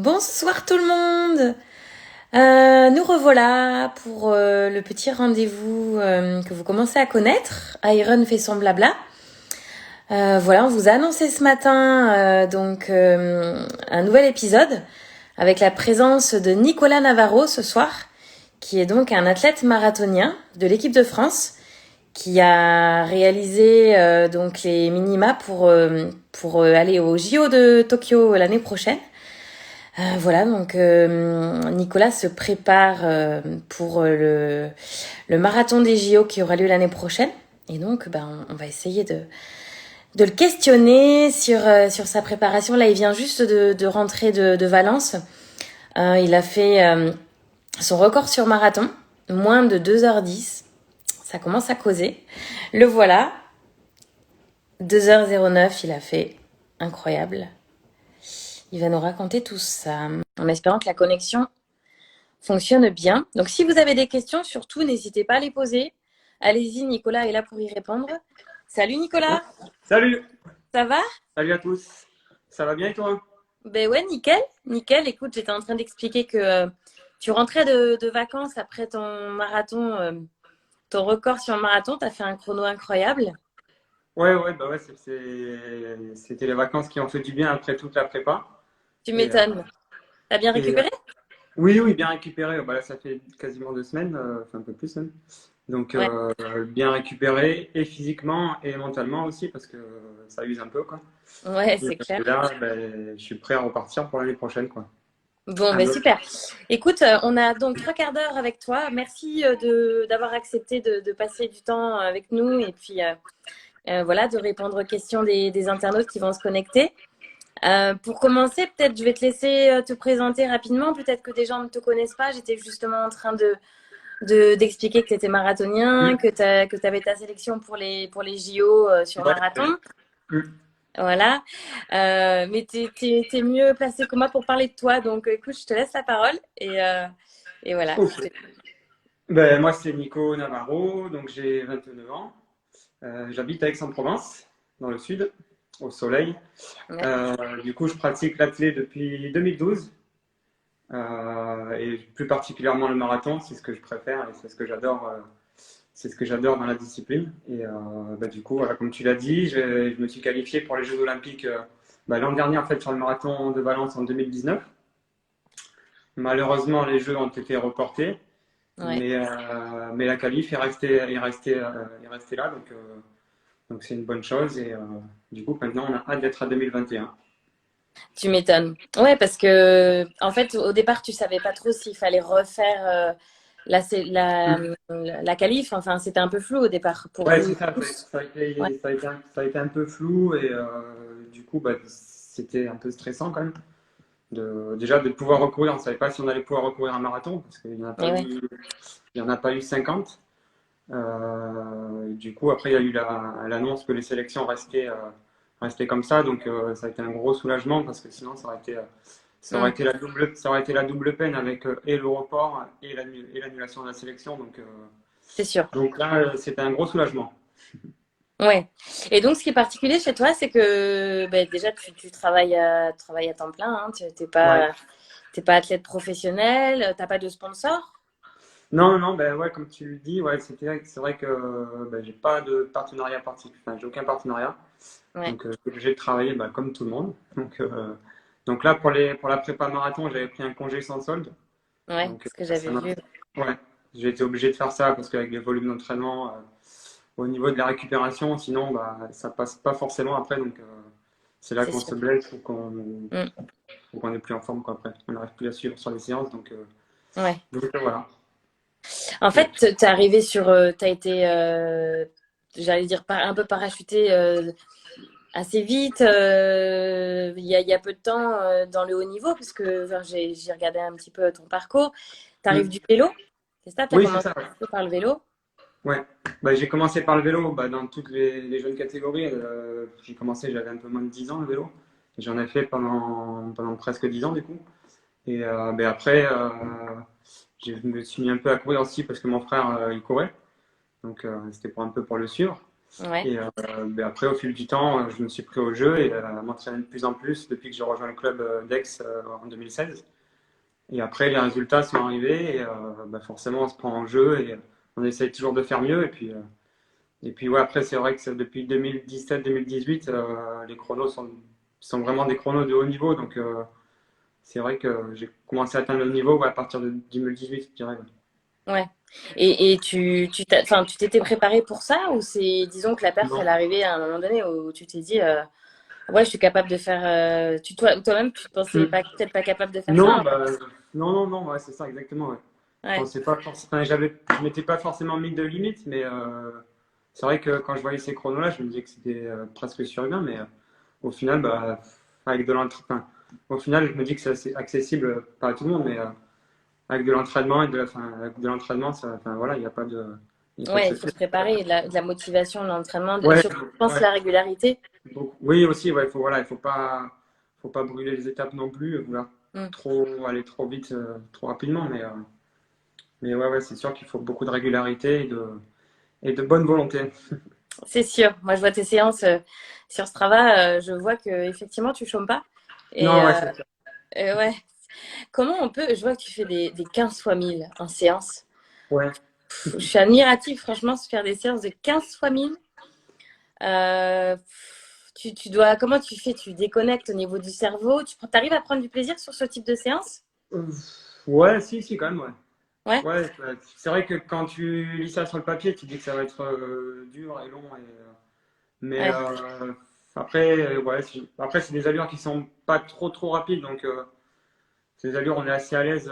Bonsoir tout le monde. Nous revoilà pour le petit rendez-vous que vous commencez à connaître. Iron fait son blabla. Voilà, on vous a annoncé ce matin un nouvel épisode avec la présence de Nicolas Navarro ce soir, qui est donc un athlète marathonien de l'équipe de France, qui a réalisé donc les minima pour aller au JO de Tokyo l'année prochaine. Voilà, donc Nicolas se prépare pour le marathon des JO qui aura lieu l'année prochaine. Et donc, on va essayer de le questionner sur sa préparation. Là, il vient juste de rentrer de Valence. Il a fait son record sur marathon, moins de 2h10. Ça commence à causer. Le voilà. 2h09, il a fait incroyable. Il va nous raconter tout ça, en espérant que la connexion fonctionne bien. Donc, si vous avez des questions, surtout, n'hésitez pas à les poser. Allez-y, Nicolas est là pour y répondre. Salut Nicolas. Salut. Ça va? Salut à tous. Ça va bien et toi? Ben ouais, nickel. Nickel. Écoute, j'étais en train d'expliquer que tu rentrais de vacances après ton marathon, ton record sur le marathon. Tu as fait un chrono incroyable. Ouais, c'était les vacances qui ont fait du bien après toute la prépa. Tu Et, m'étonnes. T'as bien et, récupéré? oui, bien récupéré. Là, ça fait quasiment 2 semaines, enfin un peu plus même. Donc, Ouais, bien récupéré et physiquement et mentalement aussi parce que ça use un peu, quoi. ouais, Et c'est clair. là, je suis prêt à repartir pour l'année prochaine, quoi. Bon, Un ben autre- super. Écoute, on a donc 3 quarts d'heure avec toi. Merci d'avoir accepté de passer du temps avec nous et puis voilà, de répondre aux questions des internautes qui vont se connecter. Pour commencer, peut-être je vais te laisser te présenter rapidement. Peut-être que des gens ne te connaissent pas. J'étais justement en train d'expliquer que tu étais marathonien, Mm, que tu avais ta sélection pour les JO sur ouais, marathon. mm. Voilà. Mais t'es mieux placé que moi pour parler de toi. Donc, écoute, je te laisse la parole. Et voilà. Ok. Moi, c'est Nico Navarro, donc j'ai 29 ans. J'habite à Aix-en-Provence, dans le sud, au soleil. Ouais. Du coup, je pratique l'athlé depuis 2012 et plus particulièrement le marathon, c'est ce que je préfère et c'est ce que j'adore. C'est ce que j'adore dans la discipline. Et du coup, voilà, comme tu l'as dit, je me suis qualifié pour les Jeux Olympiques l'an dernier en fait sur le marathon de Valence en 2019. Malheureusement, les Jeux ont été reportés, Ouais. mais la qualif est restée là, donc c'est une bonne chose. Et du coup, maintenant, on a hâte d'être à 2021. Tu m'étonnes. Ouais, parce que, en fait, au départ, tu savais pas trop s'il fallait refaire la qualif. Enfin, c'était un peu flou au départ pour Ouais, vous c'est ça. tous. Ça a Ouais. été, ça a été un peu flou et du coup, c'était un peu stressant quand même. Déjà de pouvoir recourir, on ne savait pas si on allait pouvoir recourir un marathon parce qu'il n'y en a pas Et ouais. eu, il y en a pas eu 50. Du coup, après, il y a eu l'annonce que les sélections restaient comme ça, donc ça a été un gros soulagement parce que sinon Mm. ça aurait été la double peine avec et le report et et l'annulation de la sélection. C'est sûr. Donc là, c'était un gros soulagement. Ouais. Et donc, ce qui est particulier chez toi, c'est que déjà, tu travailles à temps plein. Hein. Tu Ouais. t'es pas athlète professionnel, t'as pas de sponsor. Non, non, ben ouais, comme tu le dis, ouais, c'est vrai que j'ai pas de partenariat particulier, enfin, j'ai aucun partenariat, Ouais, donc je suis obligé de travailler comme tout le monde. Donc là, pour la prépa marathon, j'avais pris un congé sans solde, ouais, donc ce que ça j'avais m'a, vu. ouais, j'ai été obligé de faire ça parce qu'avec les volumes d'entraînement, au niveau de la récupération, sinon ça passe pas forcément après, donc c'est là C'est qu'on sûr. se blesse Mm. ou qu'on est plus en forme quoi après, on n'arrive plus à suivre sur les séances, Ouais. voilà. En Et fait, t'es arrivé t'as été, j'allais dire, un peu parachuté assez vite, il y a peu de temps dans le haut niveau, parce que enfin, j'ai regardé un petit peu ton parcours. Tu arrives puis, du vélo, c'est ça? Tu as oui, c'est commencé ça. Ouais. par le vélo? Ouais, j'ai commencé par le vélo dans toutes les jeunes catégories. J'ai commencé, j'avais un peu moins de 10 ans le vélo. J'en ai fait pendant presque 10 ans du coup. Et après, je me suis mis un peu à courir aussi parce que mon frère il courait. Donc c'était pour un peu pour le suivre. Ouais. Et ben après, au fil du temps, je me suis pris au jeu et à m'entraîner de plus en plus depuis que j'ai rejoint le club d'Aix en 2016. Et après, les résultats sont arrivés et bah forcément, on se prend en jeu et on essaye toujours de faire mieux. Et puis ouais, après, c'est vrai que depuis 2017-2018, les chronos sont vraiment des chronos de haut niveau. Donc, c'est vrai que j'ai commencé à atteindre le niveau ouais, à partir de 2018, je dirais. Ouais. Et enfin, tu t'étais préparé pour ça ou c'est, disons que la perf, elle est Non, arrivée à un moment donné où tu t'es dit, ouais, je suis capable de faire, toi-même, tu te pensais Hmm. pas, peut-être pas capable de faire ça, Non, hein. bah, non, ouais, c'est ça, exactement. Ouais. Je Ouais. pensais pas forcément, je m'étais pas forcément mis de limite, mais c'est vrai que quand je voyais ces chronos-là, je me disais que c'était presque surhumain, mais au final, bah, avec de l'entraînement, au final, je me dis que c'est assez accessible, pas à tout le monde, mais avec de l'entraînement avec de l'entraînement, enfin, voilà, il y a pas de Ouais, il faut secret. se préparer, de la motivation, de l'entraînement, Ouais, surtout, je pense, ouais, la régularité. oui aussi, ouais, voilà, faut pas brûler les étapes non plus, vouloir Mm. aller trop vite, trop rapidement, mais ouais, ouais, c'est sûr qu'il faut beaucoup de régularité et de bonne volonté. C'est sûr. Moi, je vois tes séances sur Strava, je vois que effectivement, tu chômes pas. Et Non, ouais, c'est sûr. ouais. Comment on peut, je vois que tu fais des 15 fois 1000 en séance. Ouais. Je suis admirative, franchement, se faire des séances de 15 fois 1000. Tu dois, comment tu fais? Tu déconnectes au niveau du cerveau? Tu arrives à prendre du plaisir sur ce type de séance? Euh, Ouais, si, quand même, ouais. Ouais, Ouais, c'est vrai que quand tu lis ça sur le papier, tu dis que ça va être dur et long, mais ouais, après, ouais, après c'est des allures qui sont pas trop rapides, donc ces allures, on est assez à l'aise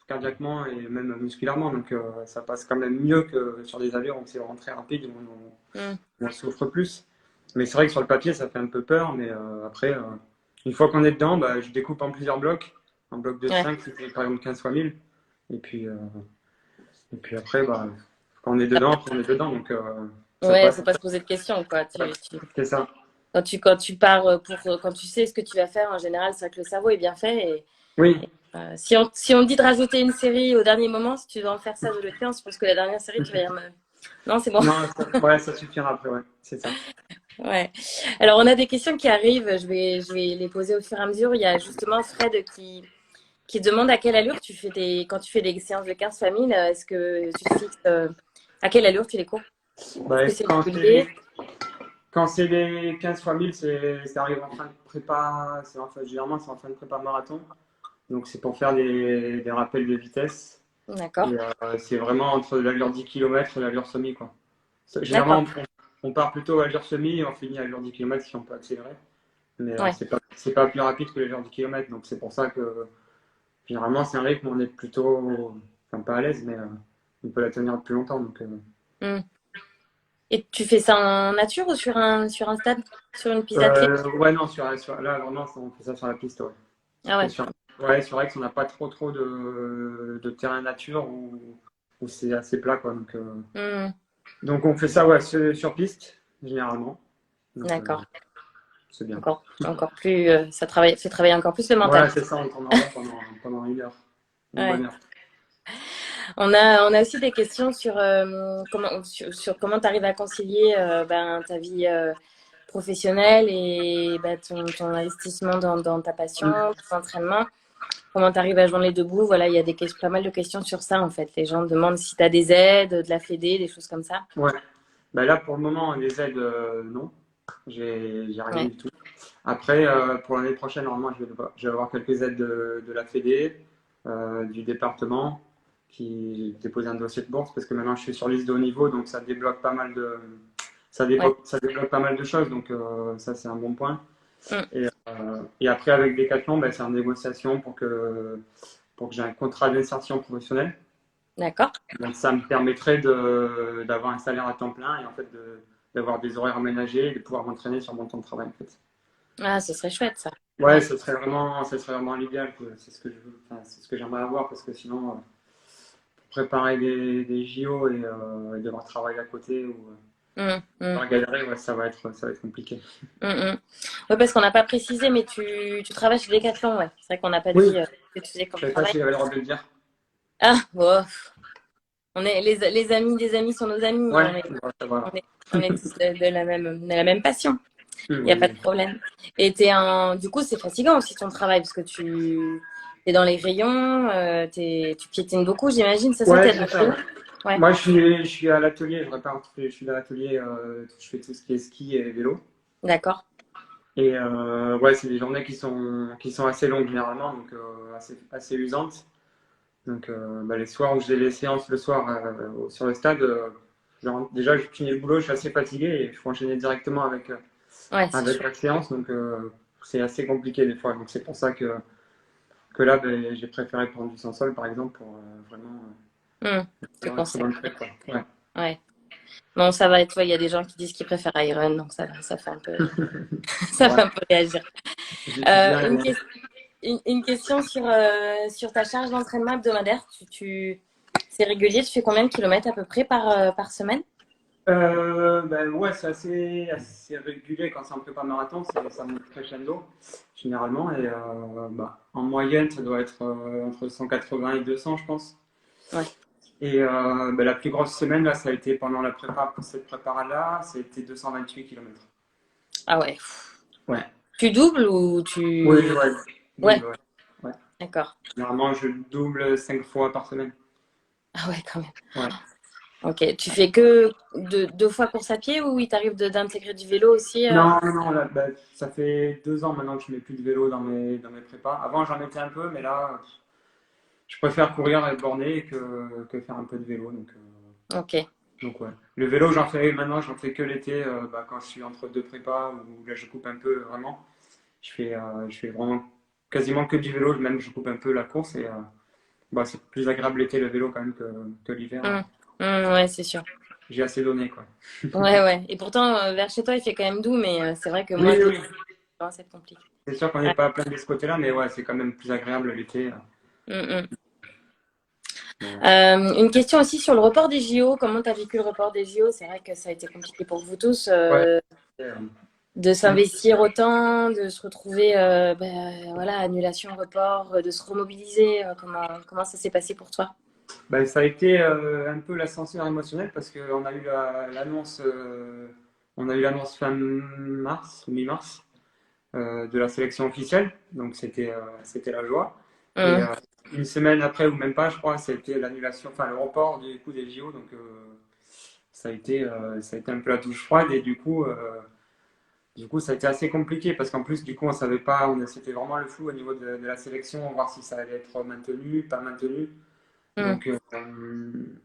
cardiaquement et même musculairement, donc ça passe quand même mieux que sur des allures où c'est vraiment très rapide, où mm, on souffre plus. Mais c'est vrai que sur le papier, ça fait un peu peur, mais après, une fois qu'on est dedans, bah, je découpe en plusieurs blocs. Un bloc de ouais, 5 c'était par exemple 15 fois 1000. Et puis après, bah, quand on est dedans, après on est dedans, donc ça ouais, passe. faut pas se poser de questions, quoi. C'est ça. Quand tu pars quand tu sais ce que tu vas faire, en général, c'est vrai que le cerveau est bien fait. Oui, Si on te dit de rajouter une série au dernier moment, si tu dois en faire ça de le 15, je pense que la dernière série, tu vas dire, non, c'est bon. non, ouais, ça suffira après, ouais, c'est ça. Ouais. Alors, on a des questions qui arrivent. Je vais les poser au fur et à mesure. Il y a justement Fred qui demande à quelle allure tu fais quand tu fais des séances de 15 familles, est-ce que tu te fixes à quelle allure tu les cours? Est-ce Bah, que c'est régulier? quand c'est les 15 fois 1000, ça arrive en fin de prépa, généralement c'est en fin de prépa marathon. Donc c'est pour faire des rappels de vitesse. D'accord, Et c'est vraiment entre l'allure 10 km et l'allure semi, quoi. d'accord. Généralement, on part plutôt à l'allure semi et on finit à l'allure 10 km si on peut accélérer. Mais Ouais. c'est pas plus rapide que l'allure 10 km. Donc c'est pour ça que généralement, c'est un rythme où on est plutôt, enfin pas à l'aise, mais on peut la tenir plus longtemps. Donc, Hmm. Et tu fais ça en nature ou sur un stade, sur une piste d'athlète? ouais, non, là, vraiment, on fait ça sur la piste, ouais. Ah Et ouais. sur, ouais, sur Aix, on n'a pas trop de terrain nature où c'est assez plat, quoi. Hmm. Donc on fait ça, ouais, sur piste, généralement. Donc, D'accord. c'est bien. Encore plus, fait travailler encore plus le mental. Voilà, c'est ça, on tourne en rond pendant une heure, une Ouais. bonne heure. On a aussi des questions sur comment tu arrives à concilier ta vie professionnelle et ton investissement dans ta passion, ton entraînement. Comment tu arrives à joindre les deux bouts? Voilà, il y a pas mal de questions sur ça en fait. Les gens demandent si tu as des aides, de la fédé, des choses comme ça. Ouais. Bah là, pour le moment, les aides, non. J'ai rien Ouais, du tout. Après, pour l'année prochaine, normalement, je vais avoir quelques aides de la Fédé, du département, qui déposé un dossier de bourse, parce que maintenant je suis sur liste de haut niveau, donc ouais. ça débloque pas mal de choses, donc ça c'est un bon point. Mm. Et après, avec Decathlon, ben, c'est en négociation pour que j'ai un contrat d'insertion professionnelle. D'accord. Donc ça me permettrait d'avoir un salaire à temps plein et en fait d'avoir des horaires aménagés et de pouvoir m'entraîner sur mon temps de travail en fait. Ah, ce serait chouette ça. Ouais, Ouais. ce serait vraiment l'idéal. C'est ce que je veux, enfin, c'est ce que j'aimerais avoir parce que sinon, pour préparer des JO et devoir travailler à côté ou Mm, mm, devoir galérer, ouais, ça va être compliqué. mm, mm. Ouais, parce qu'on n'a pas précisé, mais tu travailles chez Decathlon, ouais. C'est vrai qu'on n'a pas Oui, dit ce que tu faisais je comme savais pas travail. si j'avais le droit de le dire. Ah, bon. On est les amis des amis sont nos amis. Ouais, On voilà. est, on est tous de la même passion. Il n'y a Oui, pas de oui. problème. Et du coup, c'est fatigant aussi ton travail parce que tu es dans les rayons, tu piétines beaucoup, j'imagine. C'est ça, Ouais, t'es dans c'est les ça, rayons? ouais. Ouais, Moi, je suis à l'atelier, je répare, je suis à l'atelier, je fais tout ce qui est ski et vélo. d'accord. Et ouais, c'est des journées qui sont assez longues généralement, donc assez usantes. Donc bah, les soirs où j'ai les séances le soir sur le stade, déjà je finis le boulot, je suis assez fatigué et je peux enchaîner directement avec, Ouais, c'est avec sûr. la séance, donc c'est assez compliqué des fois. Donc c'est pour ça que là, ben, j'ai préféré prendre du sans-sol par exemple pour vraiment Hmm, te avoir une très bonne consacrer. prep, quoi. Ouais. Ouais. Non, ça va. Et toi, il y a des gens qui disent qu'ils préfèrent Iron, donc ça fait un peu, ça fait Ouais. un peu réagir. J'étudie rien. Une question sur ta charge d'entraînement hebdomadaire. C'est régulier, tu fais combien de kilomètres à peu près par semaine? Ben ouais, c'est assez régulier quand c'est un prépa marathon, ça monte crescendo généralement. Et bah, en moyenne, ça doit être entre 180 et 200, je pense. Ouais. Et ben, la plus grosse semaine, là, ça a été pendant la prépa, pour cette prépa-là, ça a été 228 km. Ah ouais. Ouais. Tu doubles ou Oui, tu... ouais. Ouais, Double, ouais. Ouais. d'accord. Généralement, je double 5 fois par semaine. Ah ouais, quand même. Ouais. Ok. Tu fais que deux fois course à pied ou il t'arrive d'intégrer du vélo aussi Non, non, non, là, ben, ça fait 2 ans maintenant que je mets plus de vélo dans mes prépas. Avant, j'en mettais un peu, mais là, je préfère courir et borner que faire un peu de vélo. Ok. Donc ouais. Le vélo, j'en fais maintenant, j'en fais que l'été, bah, quand je suis entre deux prépas, où là je coupe un peu vraiment. Je fais vraiment quasiment que du vélo, même je coupe un peu la course et bah, c'est plus agréable l'été le vélo quand même que l'hiver. Hmm. Hmm, ouais, c'est sûr. J'ai assez donné quoi. Ouais, ouais. Et pourtant, vers chez toi, il fait quand même doux, mais c'est vrai que moi, Oui, je oui. commence à être compliqué. C'est sûr qu'on n'est Ouais. pas plein de ce côté-là, mais ouais, c'est quand même plus agréable l'été. Hmm, hmm. Ouais. Une question aussi sur le report des JO. Comment tu as vécu le report des JO? C'est vrai que ça a été compliqué pour vous tous Ouais. Euh, de s'investir autant, de se retrouver, voilà, annulation, report, de se remobiliser. Comment ça s'est passé pour toi? bah, ça a été un peu l'ascenseur émotionnel parce qu'on a eu l'annonce fin mars ou mi-mars de la sélection officielle, donc c'était la joie. Et Hmm. une semaine après ou même pas, je crois, c'était l'annulation, enfin le report du coup des JO, donc ça a été un peu la douche froide et du coup ça a été assez compliqué parce qu'en plus du coup on savait pas, c'était vraiment le flou au niveau de la sélection, voir si ça allait être maintenu, pas maintenu. Hmm.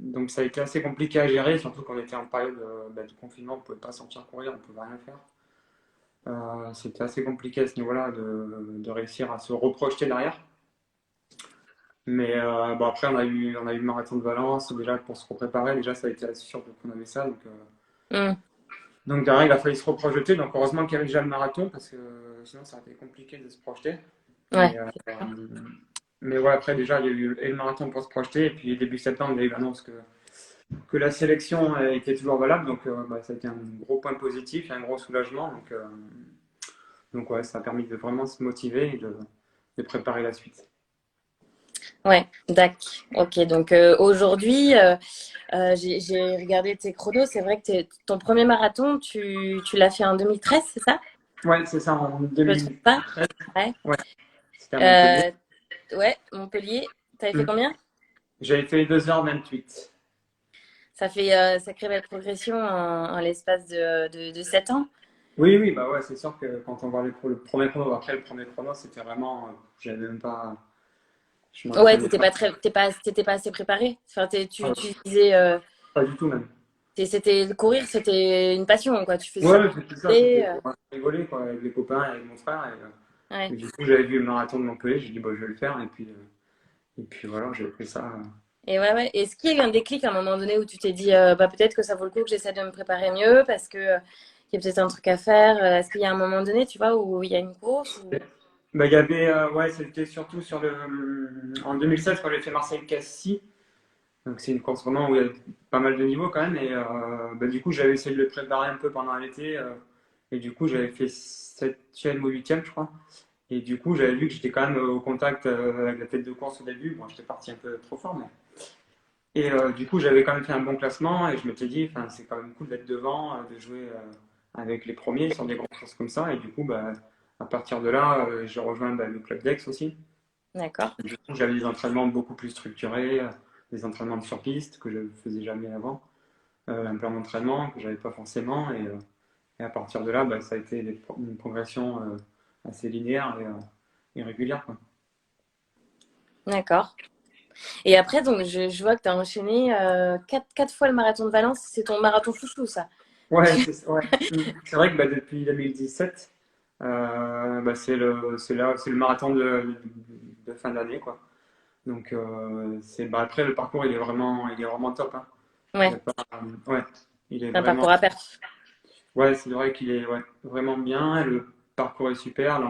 Donc ça a été assez compliqué à gérer, surtout qu'on était en période bah, de confinement, on ne pouvait pas sortir courir, on ne pouvait rien faire. C'était assez compliqué à ce niveau-là de réussir à se reprojeter derrière. Mais bon, après, on a eu le marathon de Valence, déjà pour se préparer, déjà ça a été assez sûr qu'on avait ça. Hmm. Donc derrière, il a fallu se reprojeter. Donc heureusement qu'il y avait déjà le marathon, parce que sinon ça aurait été compliqué de se projeter. Ouais, Mais, mais ouais, après, déjà, il y a eu et le marathon pour se projeter. Et puis début septembre, il y a eu l'annonce que la sélection était toujours valable. Donc bah, ça a été un gros point positif, un gros soulagement. Donc ouais, ça a permis de vraiment se motiver et de préparer la suite. ouais, d'accord. Ok, donc aujourd'hui, j'ai regardé tes chronos. C'est vrai que ton premier marathon, tu l'as fait en 2013, c'est ça? Ouais, c'est ça, en Je me trompe pas? 2013. Ouais. Ouais, c'était à Montpellier. Euh, ouais, Montpellier. T'avais fait Hmm. combien? J'avais fait 2h28. Ça fait sacrée belle progression en l'espace de 7 ans. Oui, oui, bah ouais, c'est sûr que quand on voit le premier chrono, après le premier chrono, c'était vraiment. J'avais même pas. Je Ouais, m'entraînais t'étais pas assez préparé. Enfin, pas, tu disais, pas du tout même. c'était courir, c'était une passion, quoi. Tu faisais ça Ouais, pour c'était ça, c'était rigoler, pour rigoler quoi, avec les copains, avec mon frère. Et ouais. du coup, j'avais vu le marathon de Montpellier, j'ai dit, bah, je vais le faire. Et puis voilà, j'ai fait ça. Et ouais, ouais. Est-ce qu'il y a eu un déclic à un moment donné où tu t'es dit, bah, peut-être que ça vaut le coup que j'essaie de me préparer mieux parce que il y a peut-être un truc à faire. Est-ce qu'il y a un moment donné, tu vois, où il y a une course ou... Bah, il y avait, ouais, c'était surtout en 2016 quand j'ai fait Marseille-Cassis. Donc c'est une course vraiment où il y a pas mal de niveaux quand même. Et bah, du coup, j'avais essayé de le préparer un peu pendant l'été. Et du coup, j'avais fait septième ou huitième, je crois. Et du coup, j'avais vu que j'étais quand même au contact avec la tête de course au début. Bon, j'étais parti un peu trop fort, Et du coup, j'avais quand même fait un bon classement et je m'étais dit, enfin, c'est quand même cool d'être devant, de jouer avec les premiers sur des grosses courses comme ça. Et du coup, bah, à partir de là, j'ai rejoint le club d'Aix aussi. D'accord. Du coup, j'avais des entraînements beaucoup plus structurés, des entraînements de sur-piste que je ne faisais jamais avant, un plan d'entraînement que j'avais pas forcément. Et à partir de là, bah, ça a été une progression assez linéaire et régulière, quoi. D'accord. Et après, donc, je vois que tu as enchaîné quatre fois le marathon de Valence. C'est ton marathon chouchou, ça. Ouais, ouais. C'est vrai que bah, depuis 2017, bah, c'est le marathon de fin d'année, quoi. Donc bah, après le parcours il est vraiment top, hein. Il y Ouais, a pas, ouais, il est c'est un vraiment parcours à perf. ouais, c'est vrai qu'il est ouais, vraiment bien. Le parcours est super,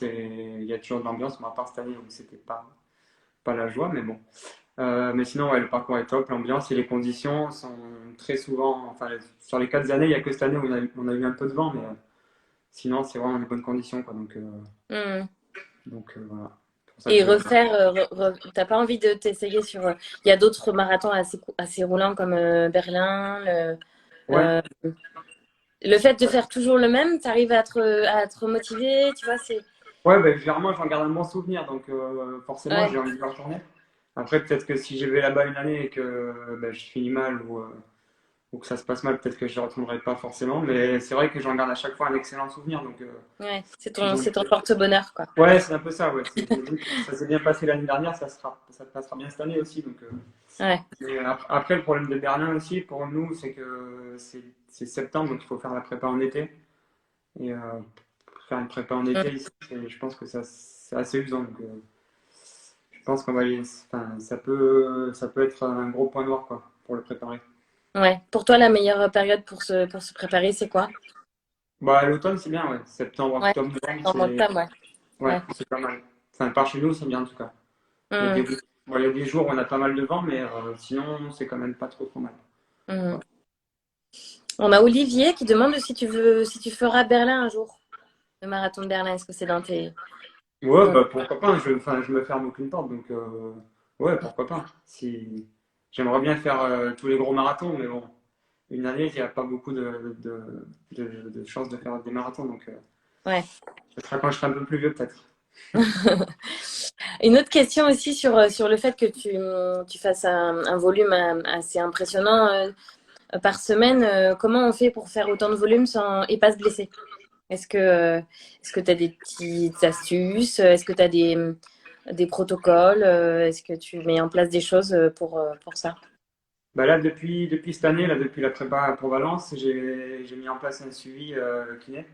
il y a toujours de l'ambiance, mais à part cette année où c'était pas la joie, mais bon. Mais sinon, ouais, le parcours est top, l'ambiance et les conditions sont très souvent. Enfin, sur les 4 années, il n'y a que cette année où on a eu un peu de vent, mais sinon, c'est vraiment des bonnes conditions, quoi. Hmm. Voilà. C'est pour ça que Et je. refaire, t'as pas envie de t'essayer sur. Il y a d'autres marathons assez roulants comme Berlin. Ouais, Euh, le fait de faire toujours le même, t'arrives à te motiver, tu vois, c'est. ouais, bah, généralement, j'en garde un bon souvenir, donc forcément, Ouais, j'ai envie de retourner. Après, peut-être que si je vais là-bas une année et que bah, je finis mal ou que ça se passe mal, peut-être que je ne retournerai pas forcément. Mais c'est vrai que j'en garde à chaque fois un excellent souvenir. ouais, c'est Je ton, me c'est ton dis- porte-bonheur, quoi. ouais, c'est un peu ça. Ouais. Je me dis que ça s'est bien passé l'année dernière, ça passera bien cette année aussi. Ouais. Après, le problème de Berlin aussi, pour nous, c'est que c'est septembre, donc il faut faire la prépa en été. Et pour faire une prépa en été, Mm. ici, je pense que c'est assez usant. Je pense qu'on va enfin, ça peut être un gros point noir quoi, pour le préparer. Ouais. Pour toi, la meilleure période pour se préparer, c'est quoi? Bah, l'automne, c'est bien, ouais. Septembre, Ouais. octobre, novembre, En octobre, ouais. ouais, Ouais. c'est pas mal. Enfin, par chez nous, c'est bien en tout cas. Il y a Mm. bon, il y a des jours où on a pas mal de vent, mais sinon, c'est quand même pas trop mal. Mm. Ouais, On a Olivier qui demande si tu feras Berlin un jour. Le marathon de Berlin, est-ce que c'est dans tes. ouais, dans- bah pourquoi pas. Enfin, je me ferme aucune porte, donc ouais, pourquoi pas. Si j'aimerais bien faire tous les gros marathons, mais bon, une année, il n'y a pas beaucoup de chances de faire des marathons, donc Ouais. ce sera quand je serai un peu plus vieux peut-être. Une autre question aussi sur le fait que tu fasses un volume assez impressionnant par semaine. Comment on fait pour faire autant de volume et pas se blesser? Est-ce que tu as des petites astuces? Est-ce que tu as des protocoles? Est-ce que tu mets en place des choses pour ça? Bah là, depuis cette année, là, depuis la prépa pour Valence, j'ai mis en place un suivi kiné,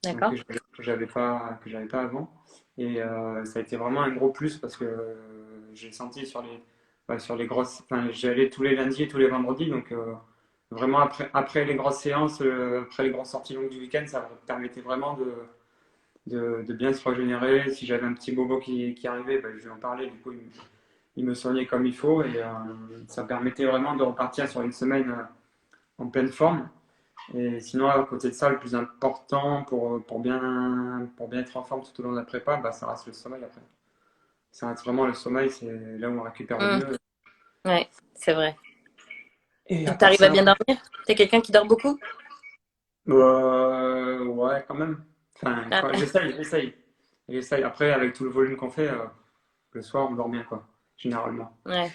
donc D'accord? que j'avais pas avant. Et ça a été vraiment un gros plus parce que j'ai senti sur les grosses, enfin, j'allais tous les lundis et tous les vendredis, donc vraiment après les grosses séances, après les grosses sorties longues du week-end, ça me permettait vraiment de bien se régénérer. Si j'avais un petit bobo qui arrivait, bah, je lui en parlais, du coup, il me soignait comme il faut et ça permettait vraiment de repartir sur une semaine en pleine forme. Et sinon, à côté de ça, le plus important pour bien être en forme tout au long de la prépa, bah, ça reste le sommeil après. Ça reste vraiment le sommeil, c'est là où on récupère le Hmm. mieux. Ouais, c'est vrai. Et à Donc, part t'arrives à ça, bien dormir? T'es quelqu'un qui dort beaucoup? ouais, quand même. Enfin, Ah, j'essaye. Après, avec tout le volume qu'on fait, le soir, on dort bien, quoi, généralement. ouais.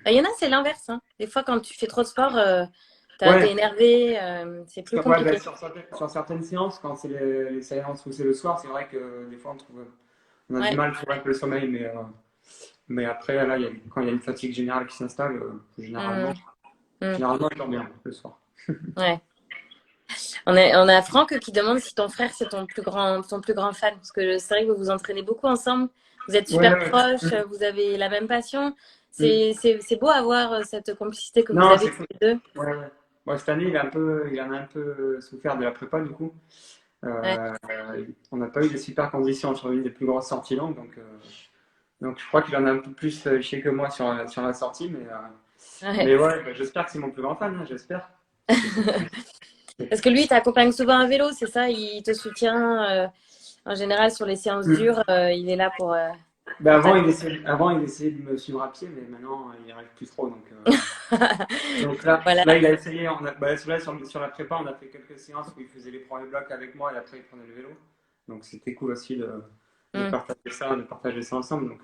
Il y en a, c'est l'inverse, hein. Des fois, quand tu fais trop de sport, t'es Ouais, énervé, c'est plus ouais, bah, compliqué. sur certaines séances, quand c'est les séances où c'est le soir, c'est vrai que des fois on a du Ouais. mal à trouver un peu le sommeil, mais après, là, quand il y a une fatigue générale qui s'installe, Hmm, hmm. généralement, je dors bien le soir. Ouais. On a Franck qui demande si ton frère, c'est ton plus grand fan. Parce que c'est vrai que vous vous entraînez beaucoup ensemble. Vous êtes Ouais, super ouais. proches, vous avez la même passion. Mm. C'est beau à voir cette complicité que vous Non, avez c'est tous cool. les deux. Ouais, ouais. Bon, cette année, il en a un peu souffert de la prépa, du coup. Ouais. Euh, on n'a pas eu de super conditions sur une des plus grosses sorties longues, donc je crois qu'il en a un peu plus chier que moi sur la sortie, Ouais. mais ouais, bah, j'espère que c'est mon plus grand fan, hein, j'espère. J'espère. Parce que lui, il t'accompagne souvent à vélo, c'est ça? Il te soutient en général sur les séances Mm. dures. Il est là pour. Ben avant, il essayait de me suivre à pied, mais maintenant, il n'y arrive plus trop. Donc Voilà. là, il a essayé. Là, sur la prépa, on a fait quelques séances où il faisait les premiers blocs avec moi et après, il prenait le vélo. Donc, c'était cool aussi Mm, de partager ça ensemble.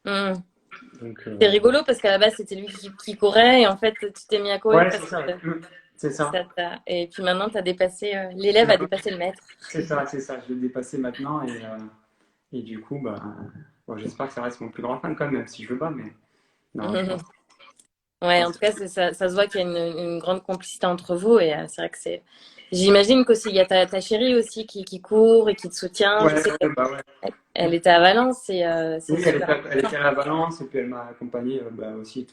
mm. Donc, C'est rigolo parce qu'à la base, c'était lui qui courait et en fait, tu t'es mis à courir ouais, parce c'est ça. que C'est ça. Et puis maintenant, t'as dépassé, l'élève a dépassé le maître. C'est ça. Je l'ai dépassé maintenant et du coup, bah, bon, j'espère que ça reste mon plus grand fan quand même si je veux pas, mais non, je pense. Je Ouais, en pense tout cas, ça se voit qu'il y a une grande complicité entre vous et c'est vrai que c'est. J'imagine qu'aussi, il y a ta chérie aussi qui court et qui te soutient. Je ouais, sais ouais, bah ouais. qu'elle était à Valence et c'est Oui, super elle important. était à la Valence et puis elle m'a accompagné bah, aussi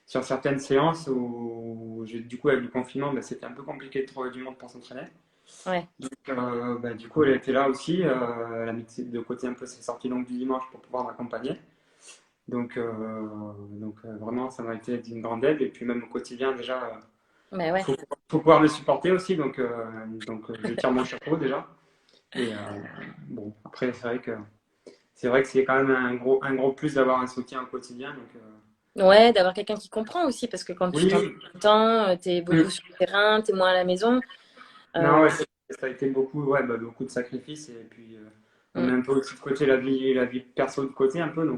sur certaines séances où du coup avec le confinement, bah, c'était un peu compliqué de trouver du monde pour s'entraîner. Ouais, Bah, du coup, elle était là aussi. Elle a mis de côté un peu ses sorties longues du dimanche pour pouvoir m'accompagner. Donc, vraiment, ça m'a été d'une grande aide. Et puis même au quotidien, déjà, mais ouais. faut, faut pouvoir le supporter aussi. Je tire mon chapeau déjà. Et bon, après, c'est vrai que c'est quand même un gros plus d'avoir un soutien au quotidien. Ouais, d'avoir quelqu'un qui comprend aussi parce que quand tu Oui, t'entraînes oui. tout le temps, t'es beaucoup Mm. sur le terrain, t'es moins à la maison. Non, Euh, ouais, ça a été beaucoup, ouais, bah, beaucoup de sacrifices. Et puis, on met mm, un peu aussi de côté la vie perso de côté un peu.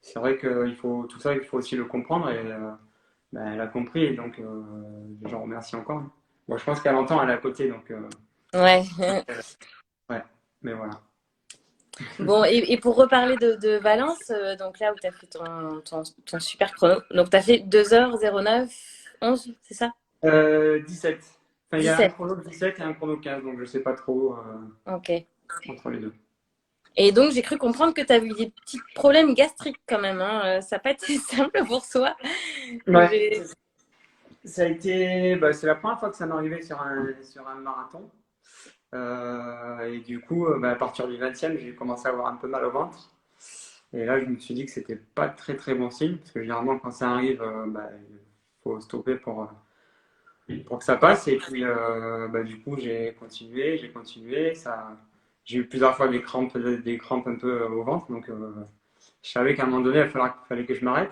C'est vrai que tout ça, il faut aussi le comprendre. Et bah, elle a compris. Et j'en remercie encore. Bon, je pense qu'à l'entend, elle est à côté. ouais. Ouais, mais voilà. Bon, et pour reparler de Valence, donc là où tu as fait ton super chrono, donc tu as fait 2h09 11 c'est ça? 17. Enfin, il y a un 17. chrono de 17 et un chrono 15, donc je sais pas trop Ok. entre les deux. Et donc j'ai cru comprendre que tu as eu des petits problèmes gastriques quand même, hein. Ça n'a pas été simple pour toi. Ouais, J'ai- ça a été, bah, c'est la première fois que ça m'est arrivé sur un marathon. Et du coup, bah, à partir du 20e, j'ai commencé à avoir un peu mal au ventre. Et là, je me suis dit que c'était pas très très bon signe, parce que généralement, quand ça arrive, bah, il faut stopper pour que ça passe. Et puis, bah, du coup, j'ai continué. J'ai eu plusieurs fois des crampes un peu au ventre. Je savais qu'à un moment donné, fallait que je m'arrête.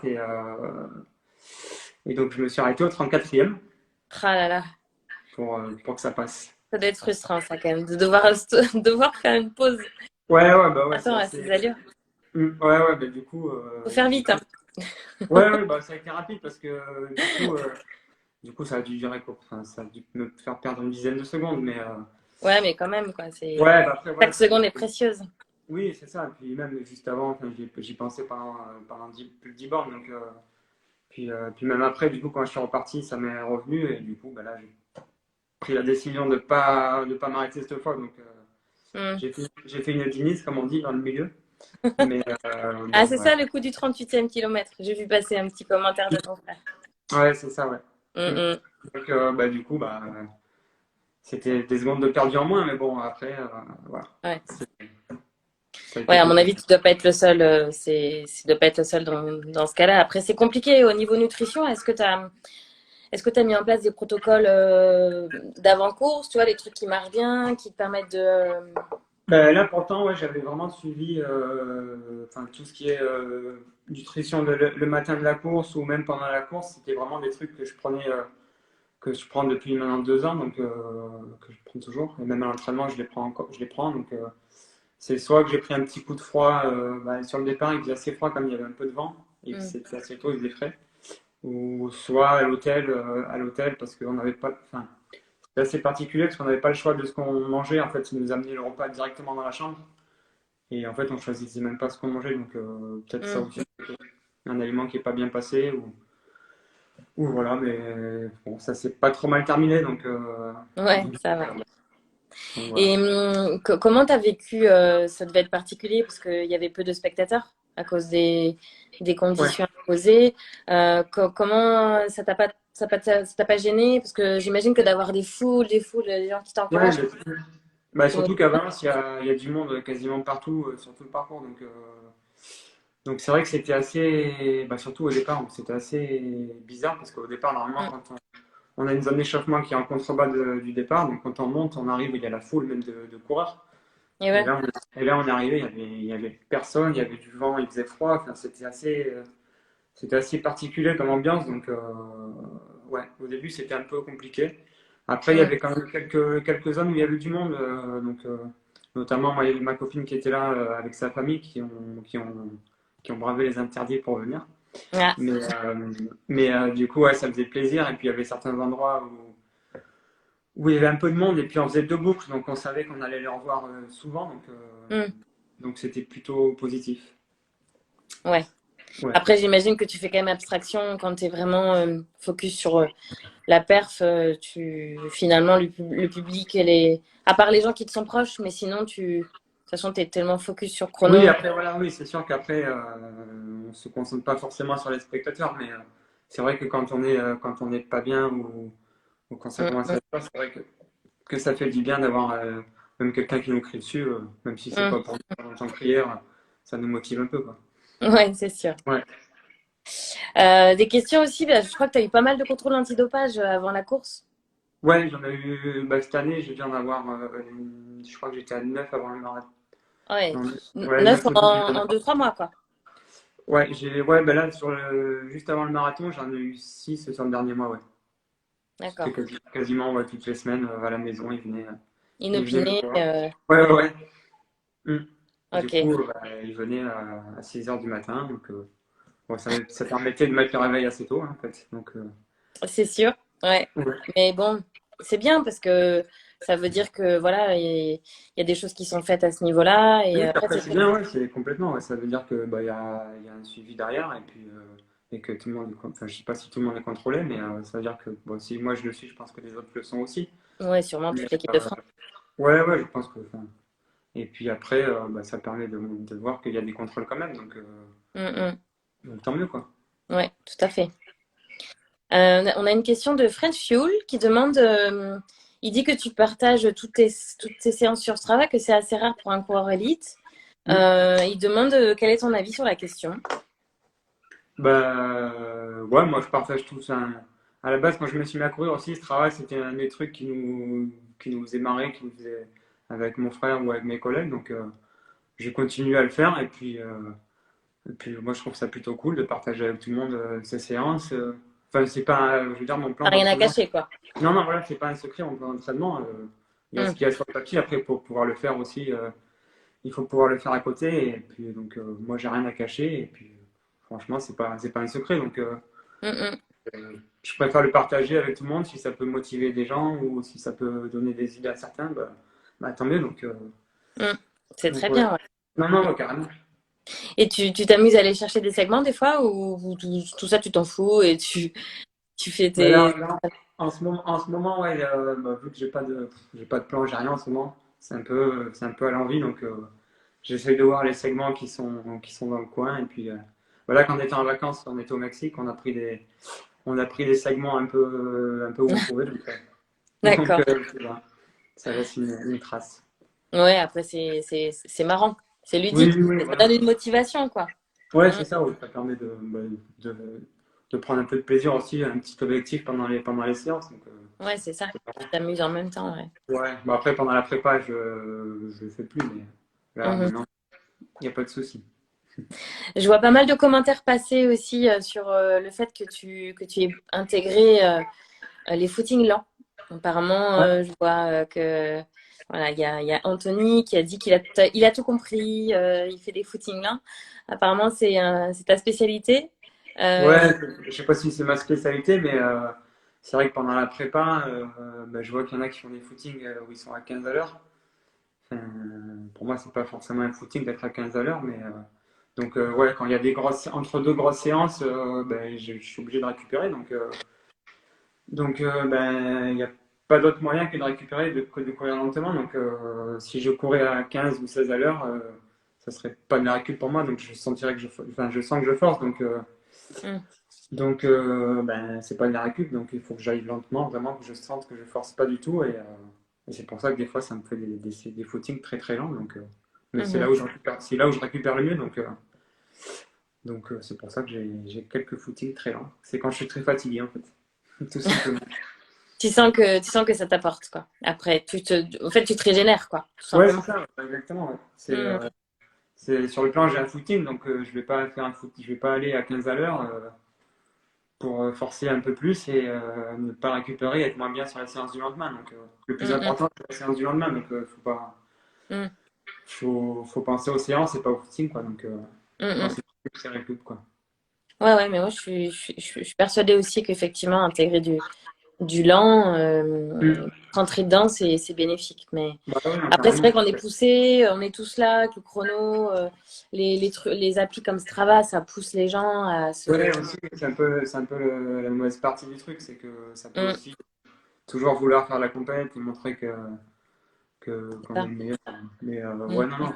Et donc, je me suis arrêté au 34e Ah là là, pour que ça passe. ça doit être frustrant ça quand même, de devoir, devoir faire une pause. Ouais, bah ouais, c'est Attends, à ces assez. allures. Ouais, bah Faut faire vite, hein. ouais, bah ça a été rapide parce que du coup, ça a dû durer quoi? Enfin, ça a dû me faire perdre une dizaine de secondes, Ouais, mais quand même, quoi. C'est... ouais, bah après, voilà, Chaque seconde est précieuse. oui, c'est ça. Et puis même juste avant, enfin, j'y pensais pendant plus de 10 bornes. Puis même après, du coup, quand je suis reparti, ça m'est revenu. Et du coup, bah là, j'ai pris la décision de pas m'arrêter cette fois. Hmm. J'ai fait une Guinness, comme on dit, dans le milieu. Mais Ah, bon, c'est voilà. ça le coup du 38e kilomètre. J'ai vu passer un petit commentaire de ton frère. Ouais, c'est ça, ouais. Mm. Mm, Bah, du coup, c'était des secondes de perdu en moins, mais bon, après, voilà. ouais. Ça a Ouais, été à mon compliqué. avis, tu dois pas être le seul. Tu dois pas être le seul dans ce cas-là. Après, c'est compliqué au niveau nutrition. Est-ce que tu as mis en place des protocoles d'avant-course, tu vois, les trucs qui marchent bien, qui te permettent de. Là, pourtant, ouais, j'avais vraiment suivi enfin, tout ce qui est nutrition le matin de la course ou même pendant la course. C'était vraiment des trucs que je prends depuis maintenant 2 ans, que je prends toujours. Et même à l'entraînement, je les prends encore, je les prends. C'est soit que j'ai pris un petit coup de froid bah, sur le départ, il faisait assez froid comme il y avait un peu de vent et que Mm, c'était assez tôt, il faisait frais. Ou soit à l'hôtel parce qu'on n'avait pas. Enfin, c'est assez particulier parce qu'on n'avait pas le choix de ce qu'on mangeait. En fait, ils nous amenaient le repas directement dans la chambre. Et en fait, on choisissait même pas ce qu'on mangeait. Peut-être ça mm. aussi, un aliment qui est pas bien passé. Ou voilà, mais bon, ça s'est pas trop mal terminé. Ouais, ça va. Donc voilà. Et comment tu as vécu, ça devait être particulier parce qu'il y avait peu de spectateurs à cause des Ouais. conditions imposées. Comment ça t'a pas gêné? Parce que j'imagine que d'avoir des foules, des gens qui Ouais, t'encouragent. surtout qu'à Valence, il y a du monde quasiment partout sur tout le parcours. Donc c'est vrai que c'était assez, bah, surtout au départ, c'était assez bizarre parce qu'au départ, normalement, Mm, on a une zone d'échauffement qui est en contrebas du départ, donc quand on monte, on arrive, il y a la foule même de coureurs. Et Et ouais. là, on est arrivé, il y avait personne, il y avait du vent, il faisait froid. Enfin, c'était assez particulier comme ambiance. Donc, ouais, au début, c'était un peu compliqué. Après, il y Mm. avait quand même quelques zones où il y avait du monde. Notamment, moi, il y avait ma copine qui était là avec sa famille qui ont bravé les interdits pour venir. Ah, Mais du coup, ouais, ça faisait plaisir. Et puis, il y avait certains endroits où il y avait un peu de monde. Et puis, on faisait deux boucles. Donc, on savait qu'on allait les revoir souvent. mm. Donc c'était plutôt positif. Ouais. Ouais. Après, j'imagine que tu fais quand même abstraction quand tu es vraiment focus sur la perf. Finalement, le public, à part les gens qui te sont proches, mais sinon, de toute façon, tu es tellement focus sur Oui, chrono. après, voilà, oui, c'est sûr qu'après, on se concentre pas forcément sur les spectateurs, mais c'est vrai que quand on n'est pas bien ou quand ça Mm, commence à mm, se passer, c'est vrai que ça fait du bien d'avoir même quelqu'un qui nous crie dessus, même si c'est mm. pas pour nous en tant que prière, ça nous motive un peu, quoi. Ouais, c'est sûr. Ouais. Des questions aussi, bah, je crois que tu as eu pas mal de contrôles antidopage avant la course. Ouais, j'en ai eu, bah, cette année, j'ai dû en avoir, je crois que j'étais à 9 avant le marathon. Ouais, Non, ouais, 9 9 ou 10. en 2-3 mois, quoi. Ouais, ouais, ben là, juste avant le marathon, j'en ai eu 6 sur le dernier mois, ouais. C'était D'accord. quasiment ouais, toutes les semaines à la maison, il venait me Inopiné. voir. Ouais, ouais, ouais. Mm. Du Ok, coup, il venait à 6 heures du matin, donc bon, ça permettait de mettre le réveil assez tôt, hein, en fait. Donc, c'est sûr. Ouais. ouais. Mais bon, c'est bien parce que ça veut dire que voilà, il y a des choses qui sont faites à ce niveau-là. Et Oui, après, après, c'est c'est bien, ouais, c'est complètement. Ouais, ça veut dire que bah, il y a un suivi derrière et que tout le monde enfin, je sais pas si tout le monde est contrôlé, mais ça veut dire que bon, si moi je le suis, je pense que les autres le sont aussi. ouais, sûrement Mais, toute l'équipe de France. ouais, ouais, je pense que. Enfin, et puis après, bah, ça permet de voir qu'il y a des contrôles quand même, Mm, donc tant mieux, quoi. mm. Ouais, tout à fait. On a une question de French Fuel qui demande, il dit que tu partages toutes tes séances sur Strava, que c'est assez rare pour un coureur élite. Mm. Il demande quel est ton avis sur la question. Bah, ouais, moi je partage tout ça. À la base, quand je me suis mis à courir aussi, ce travail, c'était un des trucs qui nous faisait marrer, qui nous faisait avec mon frère ou avec mes collègues. Donc, j'ai continué à le faire. Et puis, moi, je trouve ça plutôt cool de partager avec tout le monde ces séances. Enfin, c'est pas, je veux dire, mon plan T'as rien à d'entraînement. cacher, quoi. Non, non, voilà, c'est pas un secret, mon plan d'entraînement. Il y a ce Mm. qu'il y a sur le papier. Après, pour pouvoir le faire aussi, il faut pouvoir le faire à côté. Et puis, donc, moi, j'ai rien à cacher. Et puis, franchement, c'est pas un secret. Donc, Mm, mm, je préfère le partager avec tout le monde si ça peut motiver des gens ou si ça peut donner des idées à certains, bah, tant mieux. Donc, mm. C'est très ouais. bien, ouais. Non, non, ouais, carrément. Et tu t'amuses à aller chercher des segments des fois ou tout ça tu t'en fous et tu fais Bah tes... là, en ce moment, ouais, bah, vu que j'ai pas de plan, j'ai rien en ce moment. C'est un peu à l'envie, donc j'essaie de voir les segments qui sont dans le coin. Et puis, voilà, quand on était en vacances, on était au Mexique, on a pris des segments un peu où on pouvait. Donc, D'accord. voilà, ça laisse une trace. Ouais, après c'est marrant. C'est Oui, ludique. oui, oui, Et ça voilà. donne une motivation, quoi. Ouais, Mm. c'est ça, ouais, ça permet de prendre un peu de plaisir aussi, un petit objectif pendant les séances. Donc, Ouais, c'est ça. Tu t'amuses en même temps, ouais. ouais, bon, après, pendant la prépa, je le fais plus, mais là, Mhm. maintenant, il n'y a pas de souci. Je vois pas mal de commentaires passer aussi sur le fait que tu aies intégré les footings lents. Apparemment, Ouais, je vois que voilà, il y a Anthony qui a dit il a tout compris, il fait des footings lents. Apparemment, c'est ta spécialité. Euh, ouais, je sais pas si c'est ma spécialité, mais c'est vrai que pendant la prépa, bah, je vois qu'il y en a qui font des footings où ils sont à 15 à l'heure. Enfin, pour moi, c'est pas forcément un footing d'être à 15 à l'heure, mais donc ouais, quand il y a entre deux grosses séances, ben, je suis obligé de récupérer. Donc, ben, il n'y a pas d'autre moyen que de récupérer que de courir lentement. Donc, si je courais à 15 ou 16 à l'heure, ça serait pas de la récup pour moi. Donc, je sentirais que enfin, je sens que je force. hmm, Ben, c'est pas de la récup. Donc, il faut que j'aille lentement, vraiment que je sente que je force pas du tout. Et c'est pour ça que des fois, ça me fait des footings très très lents. Mais c'est mhm. là où je récupère le mieux. Donc, c'est pour ça que j'ai quelques footings très lents. C'est quand je suis très fatigué, en fait, tout simplement. Tu sens que ça t'apporte, quoi. Après, en fait, tu te régénères, quoi, tout Ouais, c'est simplement. ça, ouais, exactement. Ouais. Mm, C'est sur le plan, j'ai un footing, donc je vais pas faire un foot, je vais pas aller à 15 à l'heure pour forcer un peu plus et ne pas récupérer et être moins bien sur la séance du lendemain. Donc le plus mm, mm, important, c'est la séance du lendemain. Donc mm, faut penser aux séances et pas au footing, quoi. Donc mm, quand mm. c'est récup, quoi. Ouais, ouais, mais moi, je suis persuadée aussi qu'effectivement, intégrer du lent, Mm. rentrer dedans, c'est bénéfique. Mais Bah ouais, non, après, c'est carrément. vrai qu'on est poussé, on est tous là, avec le chrono, les applis comme Strava, ça pousse les gens à se. Ouais, aussi, c'est un peu la mauvaise partie du truc, c'est que ça peut Mm, aussi toujours vouloir faire la compète et montrer c'est qu'on est ça. le meilleur. Mais Mm, ouais, non, non,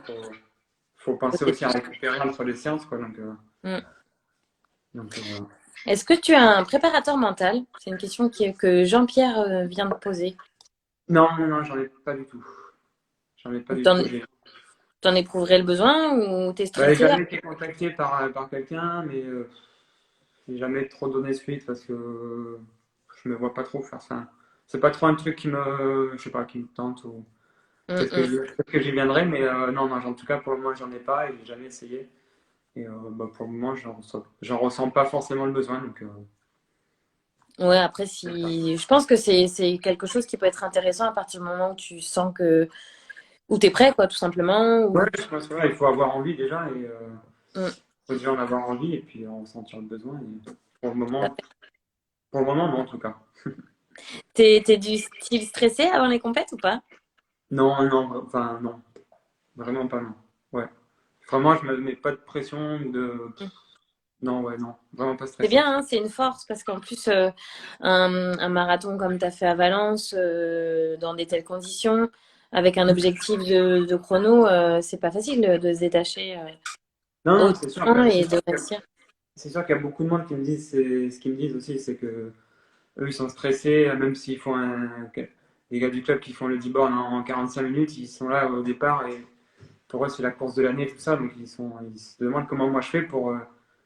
faut penser côté aussi à pousse. récupérer entre les séances, quoi. Mm. Voilà. Est-ce que tu as un préparateur mental? C'est une question que Jean-Pierre vient de poser. Non, non, non, j'en ai pas du tout. J'en ai pas du T'en, tout. t'en éprouverais le besoin ou t'es J'ai stressé? jamais été contacté par quelqu'un, mais j'ai jamais trop donné suite parce que je me vois pas trop faire ça. C'est pas trop un truc je sais pas, qui me tente ou Mm, mm. peut-être que j'y viendrai, mais non, non, en tout cas pour le moment j'en ai pas et j'ai jamais essayé. Et bah, pour le moment j'en ressens pas forcément le besoin, donc Ouais, après, si je pense que c'est quelque chose qui peut être intéressant à partir du moment où tu sens que où t'es prêt, quoi, tout simplement. ouais, Ou je pense que voilà, il faut avoir envie déjà et Mm, faut déjà en avoir envie et puis en ressentir le besoin. Et pour le tout à moment, fait. pour le moment, non en tout cas. T'es du style stressé avant les compètes ou pas? Non, non, enfin non, vraiment pas non. Ouais. Vraiment, je me mets pas de pression Mm. non, ouais, non, vraiment pas C'est stressé. bien, hein, c'est une force parce qu'en plus, un marathon comme tu as fait à Valence, dans des telles conditions, avec un objectif de chrono, c'est pas facile de se détacher Non, non, autant et de réussir. c'est sûr qu'il y a beaucoup de monde qui me disent, ce qu'ils me disent aussi, c'est que eux, ils sont stressés, même s'ils font les gars du club qui font le 10 bornes en 45 minutes, ils sont là au départ et pour eux, c'est la course de l'année, tout ça, donc ils se demandent comment moi je fais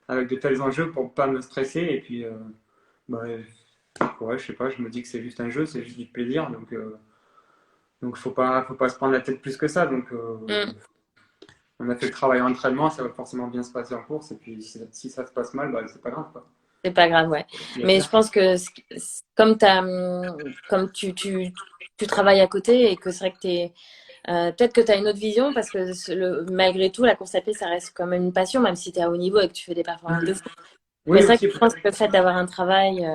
avec de tels enjeux pour pas me stresser et puis, bah, ouais, je sais pas, je me dis que c'est juste un jeu, c'est juste du plaisir, donc faut pas se prendre la tête plus que ça, donc Mm. on a fait le travail en entraînement, ça va forcément bien se passer en course, et puis si ça se passe mal, bah, c'est pas grave, quoi. C'est pas grave, ouais. Il y a Mais je pire. pense que comme comme tu travailles à côté et que c'est vrai que peut-être que tu as une autre vision parce que malgré tout, la course à pied, ça reste quand même une passion, même si tu es à haut niveau et que tu fais des performances de fou. Mais Oui, c'est vrai que aussi, je pense que le fait d'avoir un travail,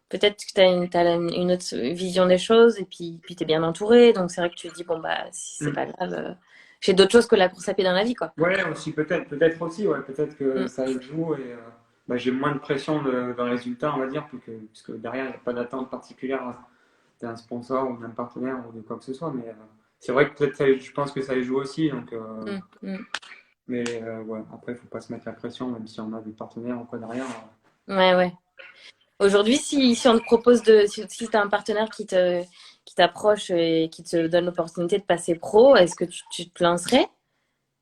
peut-être que tu as une autre vision des choses et puis tu es bien entouré. Donc c'est vrai que tu te dis, bon, bah, si c'est pas grave, j'ai d'autres choses que la course à pied dans la vie, quoi. ouais, aussi, peut-être aussi, ouais, peut-être que Mm. ça joue et bah, j'ai moins de pression dans le résultat, on va dire, puisque derrière, il n'y a pas d'attente particulière d'un sponsor ou d'un partenaire ou de quoi que ce soit, mais c'est vrai que peut-être je pense que ça y joue aussi, donc, Mm. Mm. mais ouais, après, il faut pas se mettre la pression, même si on a des partenaires ou quoi derrière. Ouais, ouais. Aujourd'hui, si on te propose si tu as un partenaire qui t'approche et qui te donne l'opportunité de passer pro, est-ce que tu te lancerais?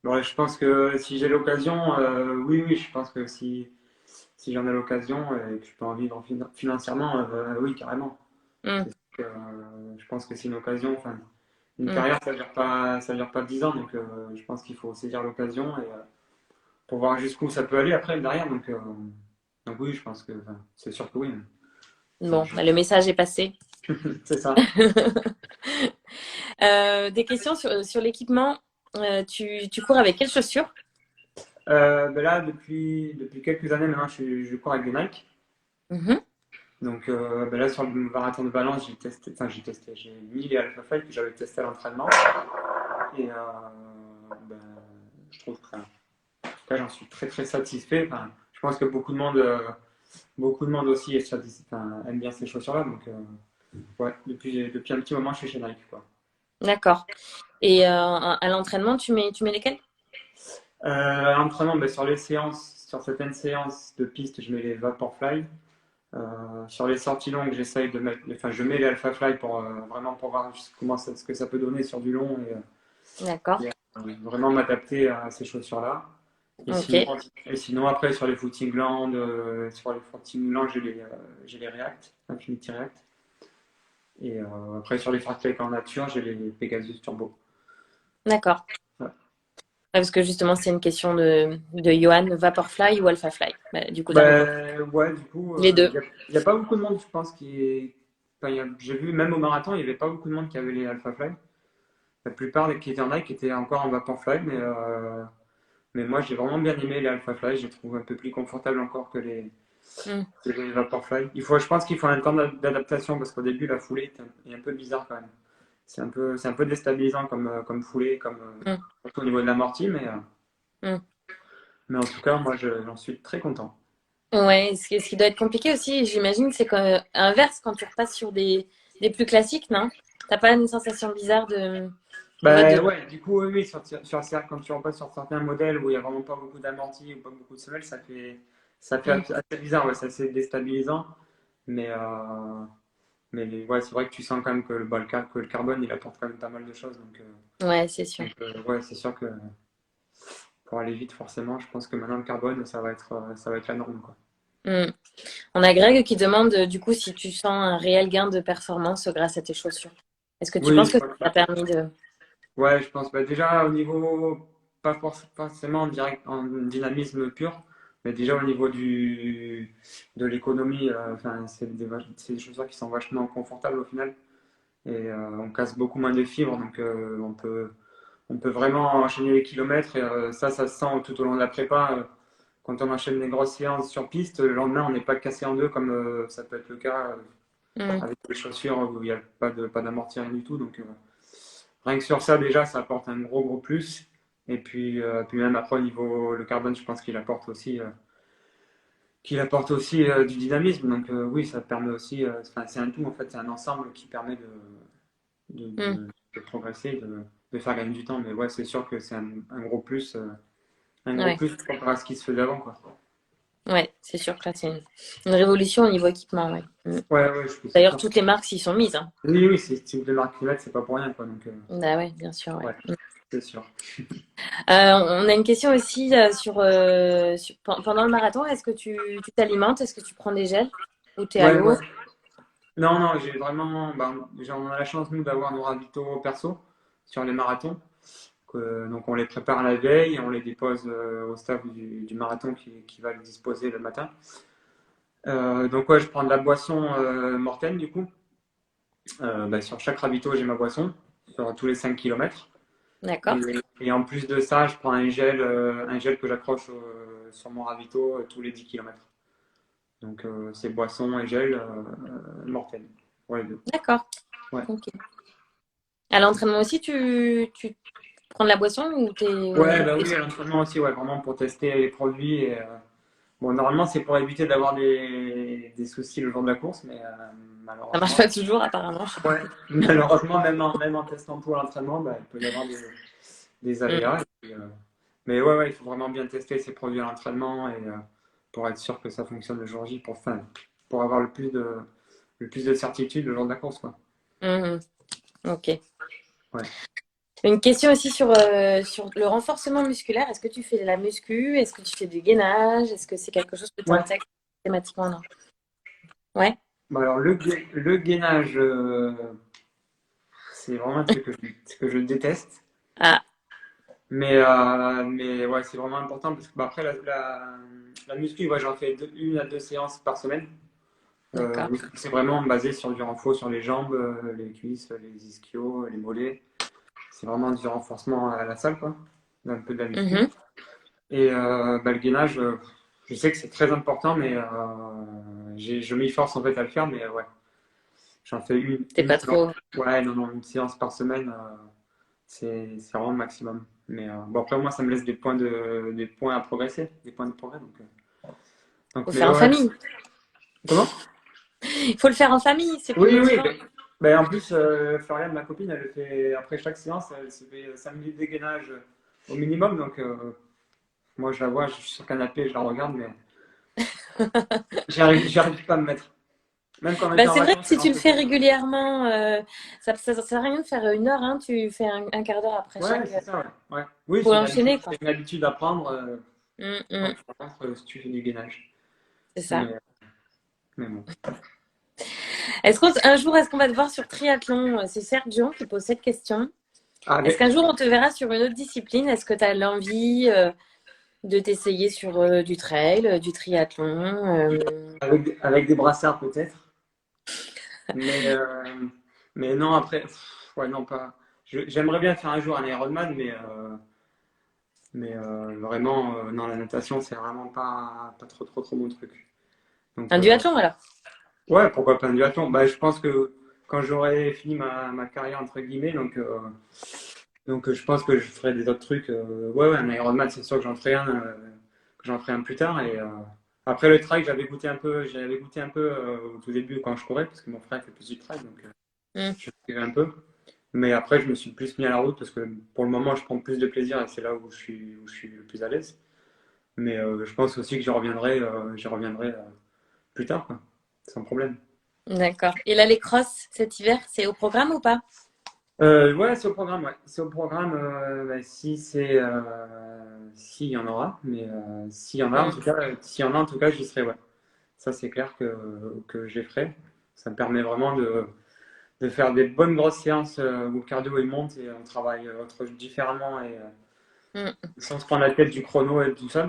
Ouais, je pense que si j'ai l'occasion, oui, oui, je pense que si j'en ai l'occasion et que je peux en vivre financièrement, oui, carrément. Mm. C'est sûr que, je pense que c'est une occasion, enfin, une Mm. carrière, ça dure pas 10 ans, donc je pense qu'il faut saisir l'occasion et pour voir jusqu'où ça peut aller après derrière. Donc oui, je pense que, enfin, c'est sûr que oui. Bon, bah, le message est passé. C'est ça. Des questions sur l'équipement. Tu cours avec quelles chaussures? Ben là, depuis quelques années maintenant, je cours avec des Nike. Mhm. Donc ben là, sur le marathon de Valence, j'ai mis les Alpha Flight que j'avais testé à l'entraînement. Et ben, je trouve que, enfin, en tout cas, j'en suis très très satisfait. Enfin, je pense que beaucoup de monde aussi aime bien ces chaussures-là. Donc, ouais, depuis un petit moment, je suis chez Nike, quoi. D'accord. Et à l'entraînement, tu mets lesquelles? L'entraînement, ben, sur certaines séances de piste, je mets les Vaporfly. Sur les sorties longues, je mets les Alpha Fly pour vraiment pour voir ce que ça peut donner sur du long D'accord. et, vraiment m'adapter à ces chaussures-là. Et Ok. sinon, et sinon après sur les footing land, j'ai les React, Infinity React. Et après, sur les fartlek en nature, j'ai les Pegasus Turbo. D'accord. Ouais. Ouais, parce que justement, c'est une question de Johan, Vaporfly ou Alphafly. Bah, du coup, tu as répondu. Ouais, du coup, Les deux. y a pas beaucoup de monde, je pense, enfin, j'ai vu, même au marathon, il n'y avait pas beaucoup de monde qui avait les Alpha Fly. La plupart des qui étaient en Nike étaient encore en Vaporfly, mais moi, j'ai vraiment bien aimé les Alpha Fly. Je les trouve un peu plus confortables encore Hmm. que les Vaporfly. Je pense qu'il faut un temps d'adaptation parce qu'au début, la foulée est un peu bizarre quand même. C'est un peu déstabilisant comme foulée, Hmm. surtout au niveau de l'amorti, Hmm. mais en tout cas, moi, j'en suis très content. Ouais, ce qui doit être compliqué aussi, j'imagine, c'est inverse quand tu repasses sur des plus classiques, non? T'as pas une sensation bizarre en mode de... Bah ouais, du coup, oui, quand tu repasses sur certains modèles où il n'y a vraiment pas beaucoup d'amorti ou pas beaucoup de semelles, ça fait Hmm. assez bizarre, ouais, c'est assez déstabilisant. Mais, ouais, c'est vrai que tu sens quand même que que le carbone, il apporte quand même pas mal de choses. Ouais, c'est sûr. Ouais, c'est sûr que pour aller vite, forcément, je pense que maintenant le carbone, ça va être la norme, quoi. Hmm. On a Greg qui demande du coup si tu sens un réel gain de performance grâce à tes chaussures. Est-ce que tu Oui, penses que ça t'a permis de... ouais, je pense bah, déjà au niveau, forcément en direct, en dynamisme pur, mais déjà au niveau de l'économie, enfin, c'est des chaussures qui sont vachement confortables au final et on casse beaucoup moins de fibres donc on peut vraiment enchaîner les kilomètres et ça se sent tout au long de la prépa. Quand on enchaîne les grosses séances sur piste, le lendemain on n'est pas cassé en deux comme ça peut être le cas Hmm. avec des chaussures où il n'y a pas d'amorti rien du tout. Rien que sur ça, déjà, ça apporte un gros plus. Et puis même après, au niveau le carbone, je pense qu'il apporte aussi du dynamisme. Oui, ça permet aussi, enfin, c'est un tout, en fait, c'est un ensemble qui permet Hmm. de progresser, de faire gagner du temps. Mais ouais, c'est sûr que c'est un gros Ouais. plus par rapport à ce qui se faisait avant, quoi. Ouais, c'est sûr que là, c'est une révolution au niveau équipement, ouais. Hmm. Ouais, c'est D'ailleurs, sûr. toutes les marques s'y sont mises, hein. Oui, si vous démarquez kilomètres, c'est pas pour rien, quoi. Bah ouais, bien sûr, ouais. Ouais, c'est sûr. On a une question aussi pendant le marathon. Est-ce que tu t'alimentes? Est-ce que tu prends des gels? Ou t'es à Ouais. l'eau? Non, j'ai vraiment. On a la chance, nous, d'avoir nos ravitaux perso sur les marathons. Donc, on les prépare la veille et on les dépose au staff du marathon qui va les disposer le matin. Donc, ouais, je prends de la boisson Morten, du coup. Sur chaque ravito, j'ai ma boisson, sur tous les 5 kilomètres. D'accord. Et en plus de ça, je prends un gel que j'accroche sur mon ravito tous les 10 kilomètres. Donc, c'est boisson et gel Morten. Ouais, les deux. D'accord. Ouais. Ok. À l'entraînement aussi, tu prends de la boisson ou t'es... Ouais, bah oui, à l'entraînement aussi, ouais, vraiment pour tester les produits. Bon, normalement, c'est pour éviter d'avoir des soucis le jour de la course, mais Ça marche malheureusement, pas toujours, apparemment. ouais, malheureusement, même en testant tout à l'entraînement, bah, il peut y avoir des Mm. aléas. Mais ouais, il faut vraiment bien tester ces produits à l'entraînement et pour être sûr que ça fonctionne le jour J, pour avoir le plus de certitude le jour de la course, quoi. Mhm. Ok. Ouais. Une question aussi sur le renforcement musculaire. Est-ce que tu fais de la muscu? Est-ce que tu fais du gainage? Est-ce que c'est quelque chose que tu Ouais. intègres systématiquement? Non. Ouais. Bon, alors, le gainage, c'est vraiment un truc que je déteste. Ah, Mais ouais, c'est vraiment important parce que bah, après la muscu, ouais, j'en fais une à deux séances par semaine. d'accord. C'est vraiment basé sur du renfort sur les jambes, les cuisses, les ischios, les mollets. C'est vraiment du renforcement à la salle, quoi. Un peu de la muscu. Mhm. Et le gainage, je sais que c'est très important, mais je m'y force en fait à le faire. Mais ouais, j'en fais T'es une pas séance. trop... Ouais, non, une séance par semaine. C'est vraiment le maximum. Mais bon, après, moi, ça me laisse des points à progresser, des points de progrès. Faut le Mais faire en ouais. famille. Comment? Il faut le faire en famille, c'est plus Oui. motivant. En plus, Floriane, ma copine, elle fait, après chaque séance, elle se fait 5 minutes de gainage au minimum. Moi, je la vois, je suis sur le canapé, je la regarde, mais j'y arrive pas à me mettre. Même quand on Bah, était en c'est vrai que vacances, si on tu le fais faisait. régulièrement, ça sert à rien de faire une heure, hein. Tu fais un quart d'heure après Ouais, chaque... c'est ça, ouais. Oui, Faut l'enchaîner, quoi. c'est une habitude à prendre Mm, quand mm. tu rentres, si tu fais du gainage. C'est ça. Mais, mais bon. Un jour, est-ce qu'on va te voir sur triathlon? C'est Sergio qui pose cette question. Est-ce Avec, qu'un jour on te verra sur une autre discipline? Est-ce que tu as l'envie de t'essayer sur du trail, du triathlon? avec des brassards peut-être. Mais, mais non, après, ouais, non, pas. J'aimerais bien faire un jour un Ironman, mais vraiment, non, la natation, c'est vraiment pas trop mon truc. Donc, Un duathlon alors? ouais, pourquoi pas un duathlon? Bah, je pense que quand j'aurai fini ma carrière, entre guillemets, donc je pense que je ferai des autres trucs. Ouais, ouais, un Ironman, c'est sûr que j'en ferai un plus tard. Et après le trail, j'avais goûté un peu au tout début quand je courais, parce que mon frère fait plus du trail, donc Hmm, je suivais un peu. Mais après, je me suis plus mis à la route parce que pour le moment, je prends plus de plaisir et c'est là où je suis le plus à l'aise. Mais je pense aussi que j'y reviendrai plus tard, quoi, sans problème. d'accord. Et là, les crosses cet hiver, c'est au programme ou pas? Ouais, c'est au programme, ouais. C'est au programme, bah, s'il y en aura, mais s'il y en a, en Hmm, tout cas, s'il y en a, en tout cas, j'y serai, ouais. Ça, c'est clair que je les ferai. Ça me permet vraiment de faire des bonnes grosses séances où le cardio il monte et on travaille différemment et hmm. sans se prendre la tête du chrono et tout ça.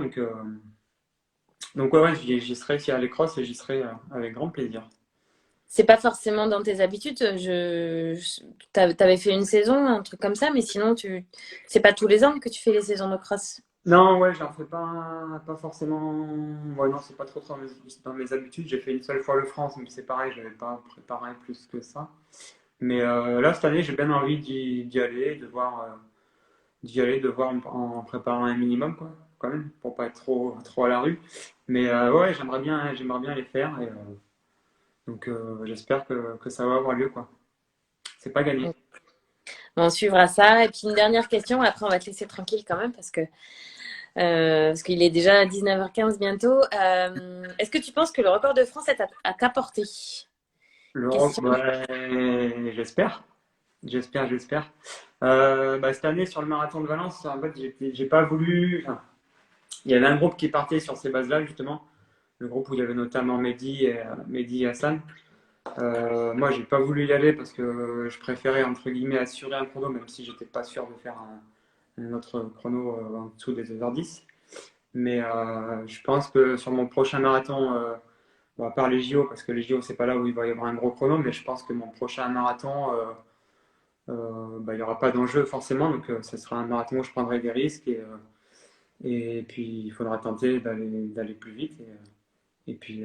Donc ouais, ouais, j'y serai s'il y a les crosses et j'y serai avec grand plaisir. C'est pas forcément dans tes habitudes. T'avais fait une saison, un truc comme ça, mais sinon, c'est pas tous les ans que tu fais les saisons de cross. Non, ouais, j'en fais pas forcément. Ouais, non, c'est pas trop dans mes habitudes. J'ai fait une seule fois le France, mais c'est pareil, j'avais pas préparé plus que ça. Mais là, cette année, j'ai bien envie d'y aller, de voir en préparant un minimum, quoi, quand même, pour pas être trop à la rue. Mais ouais, j'aimerais bien les faire et donc j'espère que ça va avoir lieu, quoi. C'est pas gagné. On suivra ça. Et puis une dernière question, après on va te laisser tranquille quand même parce qu'il est déjà 19h15 bientôt. Est-ce que tu penses que le record de France est à ta portée? L'Europe, Question. ouais, j'espère. Bah, cette année, sur le marathon de Valence, en fait, j'ai pas voulu. Enfin, il y avait un groupe qui partait sur ces bases-là, justement. Le groupe où il y avait notamment Mehdi et Hassan. Moi, j'ai pas voulu y aller parce que je préférais, entre guillemets, assurer un chrono, même si j'étais pas sûr de faire un autre chrono en dessous des 2h10. Mais je pense que sur mon prochain marathon, bon, à part les JO, parce que les JO, c'est pas là où il va y avoir un gros chrono, mais je pense que mon prochain marathon, bah, il n'y aura pas d'enjeu forcément, donc ce sera un marathon où je prendrai des risques et puis il faudra tenter d'aller plus vite et puis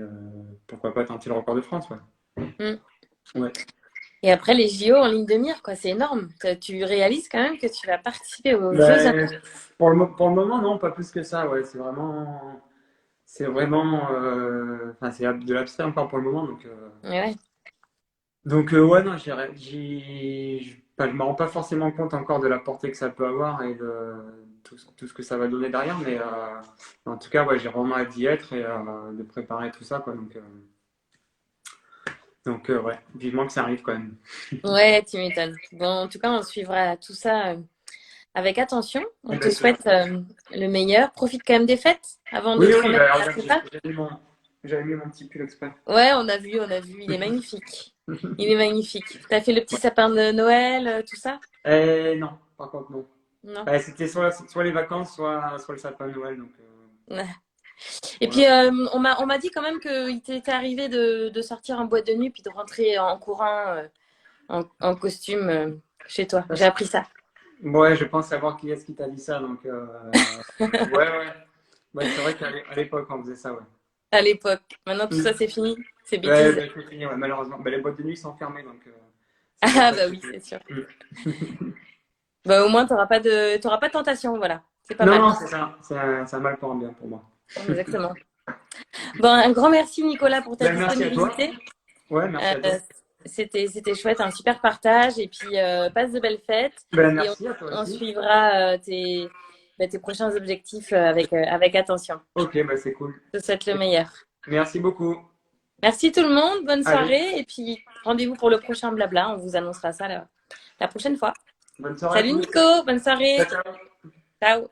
pourquoi pas tenter le record de France, ouais. Hmm. Ouais. Et après les JO en ligne de mire, quoi, c'est énorme. Tu réalises quand même que tu vas participer aux Jeux Olympiques. Ben, pour le moment, non, pas plus que ça, ouais. C'est vraiment, enfin, c'est de l'abstrait encore pour le moment, Ouais. ouais, non, enfin, je me rends pas forcément compte encore de la portée que ça peut avoir et de tout ce que ça va donner derrière, mais en tout cas, ouais, j'ai vraiment hâte d'y être et de préparer tout ça, quoi. Ouais, vivement que ça arrive quand même. Ouais, tu m'étonnes. Bon, en tout cas, on suivra tout ça avec attention. On te Exactement. souhaite le meilleur. Profite quand même des fêtes avant de Oui, te oui, remettre bah, à la regarde, prépa. j'avais mis mon petit pull exprès. Ouais, on a vu. Il est magnifique. Il est magnifique. T'as fait le petit Ouais. sapin de Noël, tout ça? Non, par contre, non. Non? Bah, c'était soit les vacances, soit le sapin de Noël, Ouais. Et voilà. puis, on m'a dit quand même qu'il t'était arrivé de sortir en boîte de nuit puis de rentrer en courant en costume chez toi. J'ai appris ça Ouais, je pense savoir qui est-ce qui t'a dit ça, ouais, ouais. Ouais, c'est vrai à l'époque, on faisait ça, ouais. à l'époque. Maintenant, tout ça, Mm. c'est fini. C'est Ouais, bêtises. bah, c'est fini, ouais, malheureusement. Bah, les boîtes de nuit sont fermées, c'est pour Ah, ça que bah c'est oui, plus. c'est sûr. Mm. Bah, au moins, t'auras pas de tentation. Voilà. C'est pas Non, mal. non, c'est ça. C'est un mal pour un bien pour moi. Exactement. Bon, un grand merci, Nicolas, pour ta Ben, merci à toi. disponibilité. Ouais, merci à toi. Euh, c'était chouette, un super partage. Et puis, passe de belles fêtes. Ben, Et merci à toi on aussi. suivra tes prochains objectifs avec attention. Ok, ben, c'est cool. Je te souhaite le meilleur. Merci beaucoup. Merci tout le monde. Bonne Allez, soirée. Et puis, rendez-vous pour le prochain blabla. On vous annoncera ça la prochaine fois. bonne soirée à Salut tous. Nico. Bonne Ciao, soirée. ciao. Ciao.